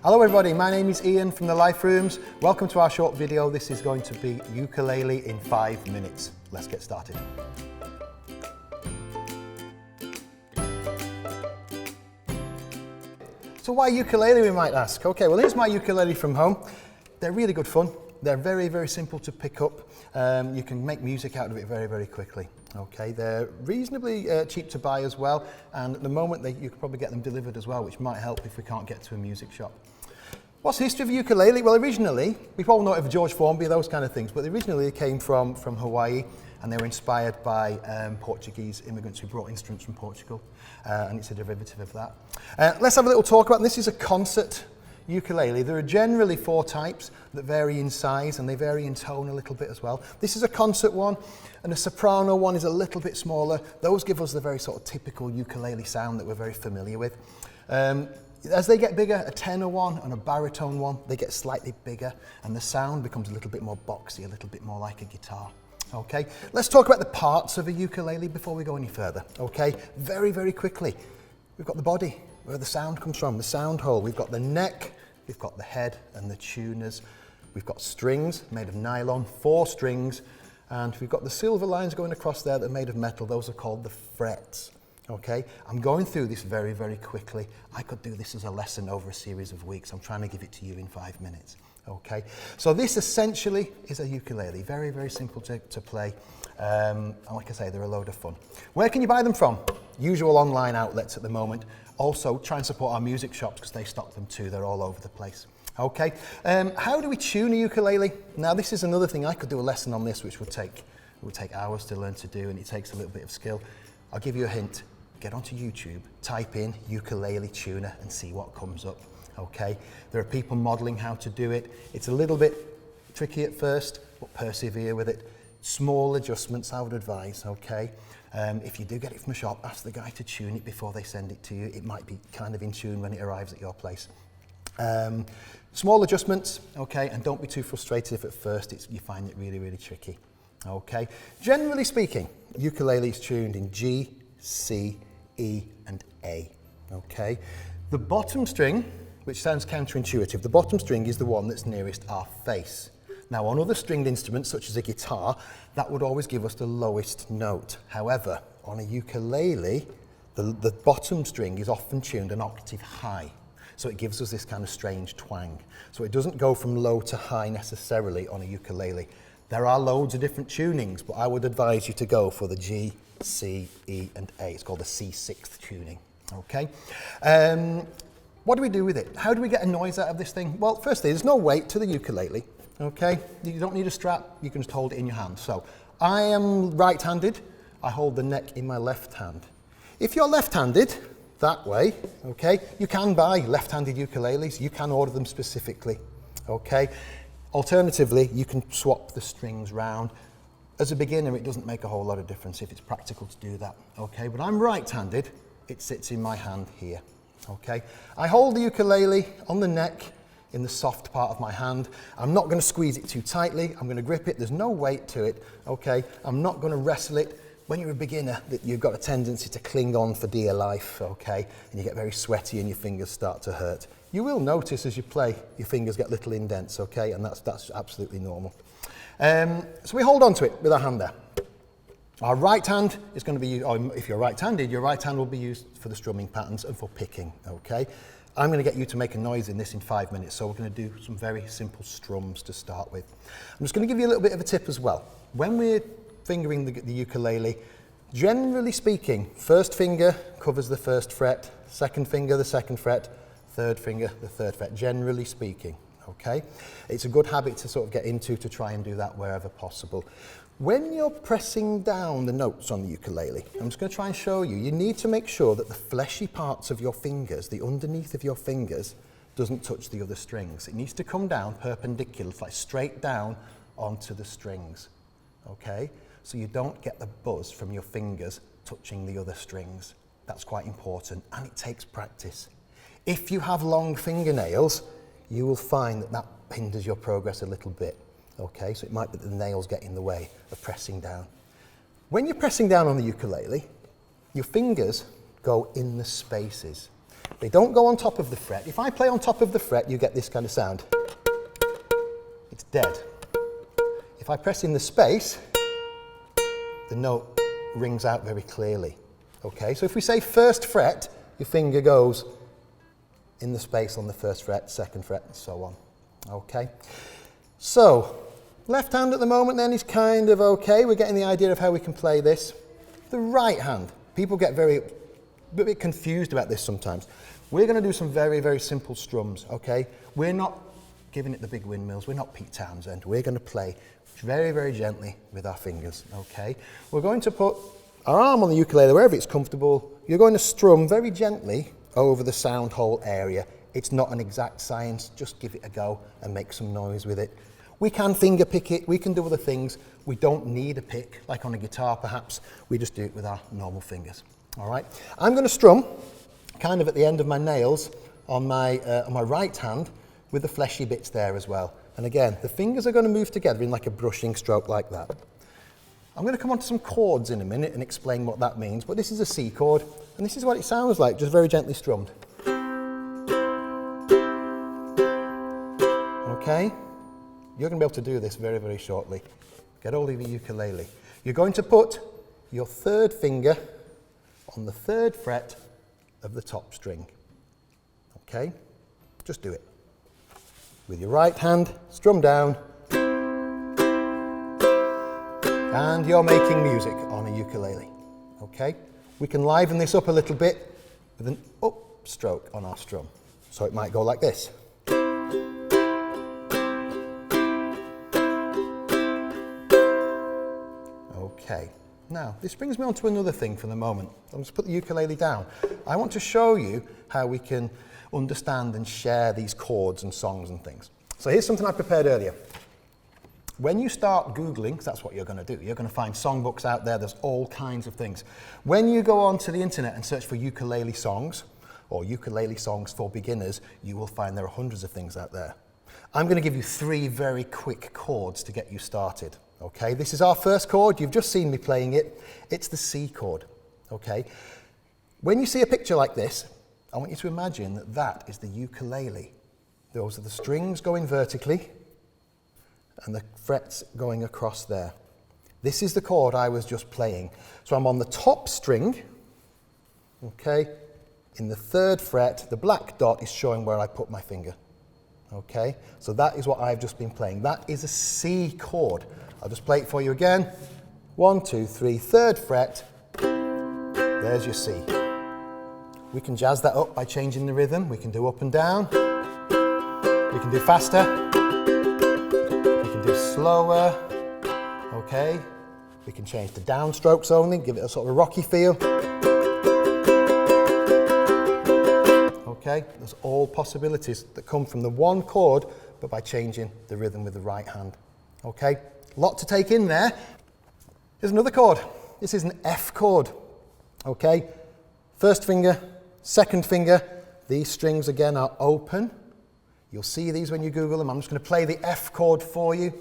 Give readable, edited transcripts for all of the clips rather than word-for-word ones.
Hello everybody, my name is Iain from the Life Rooms. Welcome to our short video. This is going to be ukulele in 5 minutes. Let's get started. So why ukulele, we might ask? Okay, well here's my ukulele from home. They're really good fun. They're very, very simple to pick up. You can make music out of it very, very quickly. Okay, they're reasonably cheap to buy as well, and at the moment you can probably get them delivered as well, which might help if we can't get to a music shop. What's the history of ukulele? Well, originally, we probably know it of George Formby, those kind of things, but originally it came from Hawaii, and they were inspired by Portuguese immigrants who brought instruments from Portugal, and it's a derivative of that. Let's have a little talk about this. This is a concert ukulele. There are generally 4 types that vary in size, and they vary in tone a little bit as well. This is a concert one, and a soprano one is a little bit smaller. Those give us the very sort of typical ukulele sound that we're very familiar with. As they get bigger, a tenor one and a baritone one, they get slightly bigger, and the sound becomes a little bit more boxy, a little bit more like a guitar. Okay, let's talk about the parts of a ukulele before we go any further. Okay, very, very quickly. We've got the body, where the sound comes from, the sound hole. We've got the neck, we've got the head and the tuners. We've got strings made of nylon, 4 strings, and we've got the silver lines going across there that are made of metal. Those are called the frets. Okay, I'm going through this very, very quickly. I could do this as a lesson over a series of weeks. I'm trying to give it to you in 5 minutes. Okay, so this essentially is a ukulele. Very, very simple to play. And like I say, they're a load of fun. Where can you buy them from? Usual online outlets at the moment. Also, try and support our music shops because they stock them too. They're all over the place. Okay, how do we tune a ukulele? Now, this is another thing. I could do a lesson on this, which would take hours to learn to do, and it takes a little bit of skill. I'll give you a hint. Get onto YouTube, type in ukulele tuner and see what comes up. Okay, there are people modeling how to do it. It's a little bit tricky at first, but persevere with it. Small adjustments I would advise, okay? If you do get it from a shop, ask the guy to tune it before they send it to you. It might be kind of in tune when it arrives at your place. Small adjustments, okay, and don't be too frustrated if at first you find it really, really tricky. Okay, generally speaking, ukulele is tuned in G, C, E and A, okay? The bottom string, which sounds counterintuitive, the bottom string is the one that's nearest our face. Now on other stringed instruments, such as a guitar, that would always give us the lowest note. However, on a ukulele, the bottom string is often tuned an octave high. So it gives us this kind of strange twang. So it doesn't go from low to high necessarily on a ukulele. There are loads of different tunings, but I would advise you to go for the G, C, E and A. It's called the C6th tuning, okay? What do we do with it? How do we get a noise out of this thing? Well, firstly, there's no weight to the ukulele, okay? You don't need a strap, you can just hold it in your hand. So, I am right-handed, I hold the neck in my left hand. If you're left-handed, that way, okay, you can buy left-handed ukuleles, you can order them specifically, okay? Alternatively, you can swap the strings round. As a beginner, it doesn't make a whole lot of difference if it's practical to do that, okay? But I'm right-handed, it sits in my hand here, okay? I hold the ukulele on the neck in the soft part of my hand. I'm not going to squeeze it too tightly, I'm going to grip it, there's no weight to it, okay? I'm not going to wrestle it. When you're a beginner, you've got a tendency to cling on for dear life, okay? And you get very sweaty and your fingers start to hurt. You will notice as you play, your fingers get little indents, okay? And that's absolutely normal. So we hold on to it with our hand there. Our right hand is going to be, or if you're right-handed, your right hand will be used for the strumming patterns and for picking, okay? I'm going to get you to make a noise in this in 5 minutes, so we're going to do some very simple strums to start with. I'm just going to give you a little bit of a tip as well. When we're fingering the ukulele, generally speaking, first finger covers the first fret, second finger the second fret, third finger the third fret, generally speaking. Okay, it's a good habit to sort of get into to try and do that wherever possible. When you're pressing down the notes on the ukulele, I'm just going to try and show you, you need to make sure that the fleshy parts of your fingers, the underneath of your fingers, doesn't touch the other strings. It needs to come down perpendicular, like straight down onto the strings. Okay, so you don't get the buzz from your fingers touching the other strings. That's quite important, and it takes practice. If you have long fingernails, you will find that hinders your progress a little bit. Okay, so it might be that the nails get in the way of pressing down. When you're pressing down on the ukulele, your fingers go in the spaces. They don't go on top of the fret. If I play on top of the fret, you get this kind of sound. It's dead. If I press in the space, the note rings out very clearly. Okay, so if we say first fret, your finger goes in the space on the first fret, second fret, and so on. Okay, so left hand at the moment then is kind of okay. We're getting the idea of how we can play this. The right hand, people get a bit confused about this sometimes. We're going to do some very, very simple strums, okay? We're not giving it the big windmills. We're not Pete Townsend. We're going to play very, very gently with our fingers, okay? We're going to put our arm on the ukulele wherever it's comfortable. You're going to strum very gently over the sound hole area. It's not an exact science. Just give it a go and make some noise with it. We can finger pick it. We can do other things. We don't need a pick, like on a guitar perhaps. We just do it with our normal fingers, all right? I'm going to strum kind of at the end of my nails on my right hand with the fleshy bits there as well. And again, the fingers are going to move together in like a brushing stroke like that. I'm going to come on to some chords in a minute and explain what that means, but this is a C chord, and this is what it sounds like, just very gently strummed. Okay? You're going to be able to do this very, very shortly. Get hold of your ukulele. You're going to put your third finger on the third fret of the top string. Okay? Just do it. With your right hand, strum down, and you're making music on a ukulele. Okay? We can liven this up a little bit with an up stroke on our strum. So it might go like this. Okay. Now, this brings me on to another thing for the moment. I'll just put the ukulele down. I want to show you how we can understand and share these chords and songs and things. So here's something I prepared earlier. When you start Googling, 'cause that's what you're going to do, you're going to find songbooks out there, there's all kinds of things. When you go onto the internet and search for ukulele songs, or ukulele songs for beginners, you will find there are hundreds of things out there. I'm going to give you 3 very quick chords to get you started. Okay, this is our first chord. You've just seen me playing it. It's the C chord. Okay, when you see a picture like this, I want you to imagine that that is the ukulele. Those are the strings going vertically and the frets going across there. This is the chord I was just playing. So I'm on the top string, okay, in the third fret. The black dot is showing where I put my finger. Okay, so that is what I've just been playing. That is a C chord. I'll just play it for you again. 1, 2, 3, third fret. There's your C. We can jazz that up by changing the rhythm. We can do up and down. We can do faster. We can do slower. Okay. We can change the downstrokes only, give it a sort of rocky feel. Okay, there's all possibilities that come from the one chord, but by changing the rhythm with the right hand. Okay. Lot to take in there. Here's another chord. This is an F chord. Okay, first finger, second finger. These strings again are open. You'll see these when you Google them. I'm just going to play the F chord for you.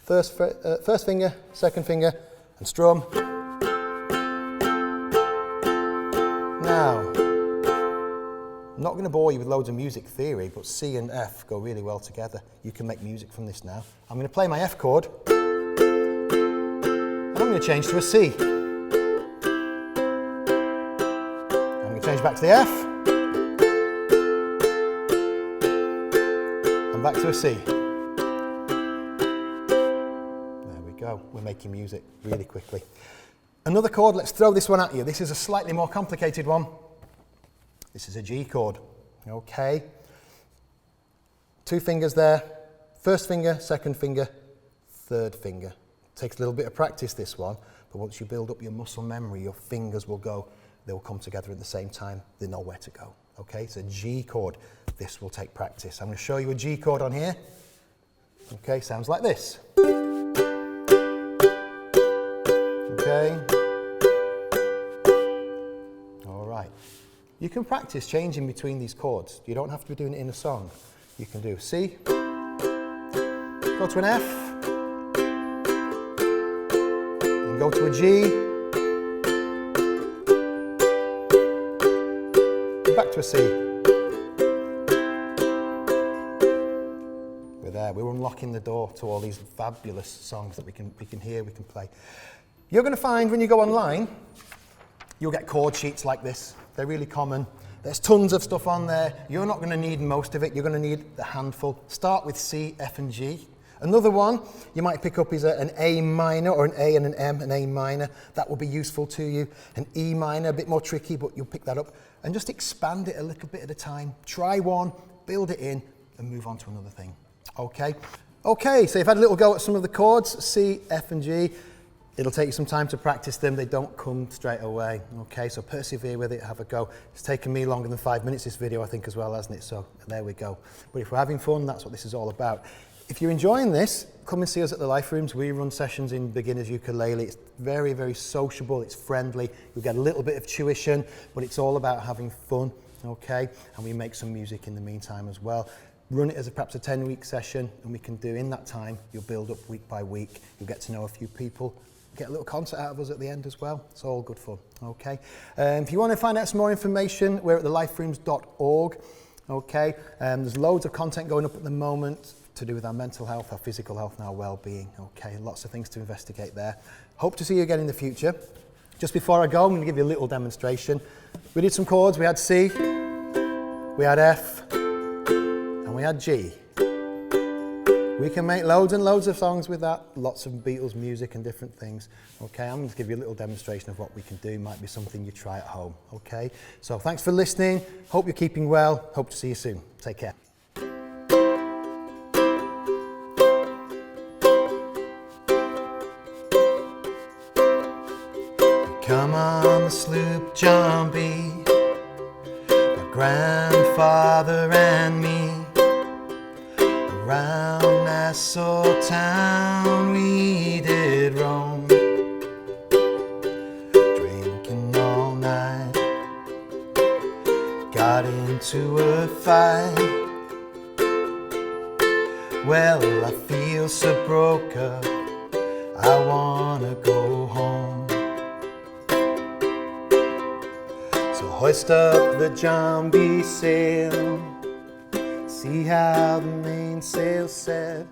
First finger, second finger, and strum. Now, I'm not going to bore you with loads of music theory, but C and F go really well together. You can make music from this now. I'm going to play my F chord, and I'm going to change to a C. I'm going to change back to the F, and back to a C. There we go. We're making music really quickly. Another chord, let's throw this one at you. This is a slightly more complicated one. This is a G chord, okay? 2 fingers there, first finger, second finger, third finger. Takes a little bit of practice, this one, but once you build up your muscle memory, your fingers will go, they will come together at the same time, they know where to go, okay? It's a G chord. This will take practice. I'm going to show you a G chord on here. Okay, sounds like this. Okay. All right. You can practice changing between these chords. You don't have to be doing it in a song. You can do C, go to an F, and go to a G, and back to to a C. We're there. We're unlocking the door to all these fabulous songs that we can hear, we can play. You're going to find when you go online, you'll get chord sheets like this. They're really common. There's tons of stuff on there. You're not going to need most of it. You're going to need a handful. Start with C, F and G. Another one you might pick up is an A minor, or an A and an M, an A minor. That will be useful to you. An E minor, a bit more tricky, but you'll pick that up. And just expand it a little bit at a time. Try one, build it in, and move on to another thing. Okay? Okay, so you've had a little go at some of the chords, C, F and G. It'll take you some time to practice them. They don't come straight away. Okay, so persevere with it, have a go. It's taken me longer than 5 minutes, this video, I think, as well, hasn't it? So there we go. But if we're having fun, that's what this is all about. If you're enjoying this, come and see us at the Life Rooms. We run sessions in beginners ukulele. It's very, very sociable. It's friendly. You'll get a little bit of tuition, but it's all about having fun, okay? And we make some music in the meantime as well. Run it as perhaps a 10-week session, and we can do in that time, you'll build up week by week. You'll get to know a few people. Get a little concert out of us at the end as well. It's all good fun, okay? If you want to find out some more information, we're at theliferooms.org, okay? There's loads of content going up at the moment to do with our mental health, our physical health, and our well-being, okay? Lots of things to investigate there. Hope to see you again in the future. Just before I go, I'm going to give you a little demonstration. We did some chords. We had C, we had F, and we had G. We can make loads and loads of songs with that, lots of Beatles music and different things. Okay, I'm going to give you a little demonstration of what we can do. Might be something you try at home, okay? So thanks for listening. Hope you're keeping well. Hope to see you soon. Take care. Come on the sloop, John B., my grandfather and me. Around Nassau town we did roam, drinking all night, got into a fight. Well, I feel so broke up, I wanna go home. So hoist up the John B. sail, see how the mainsail set.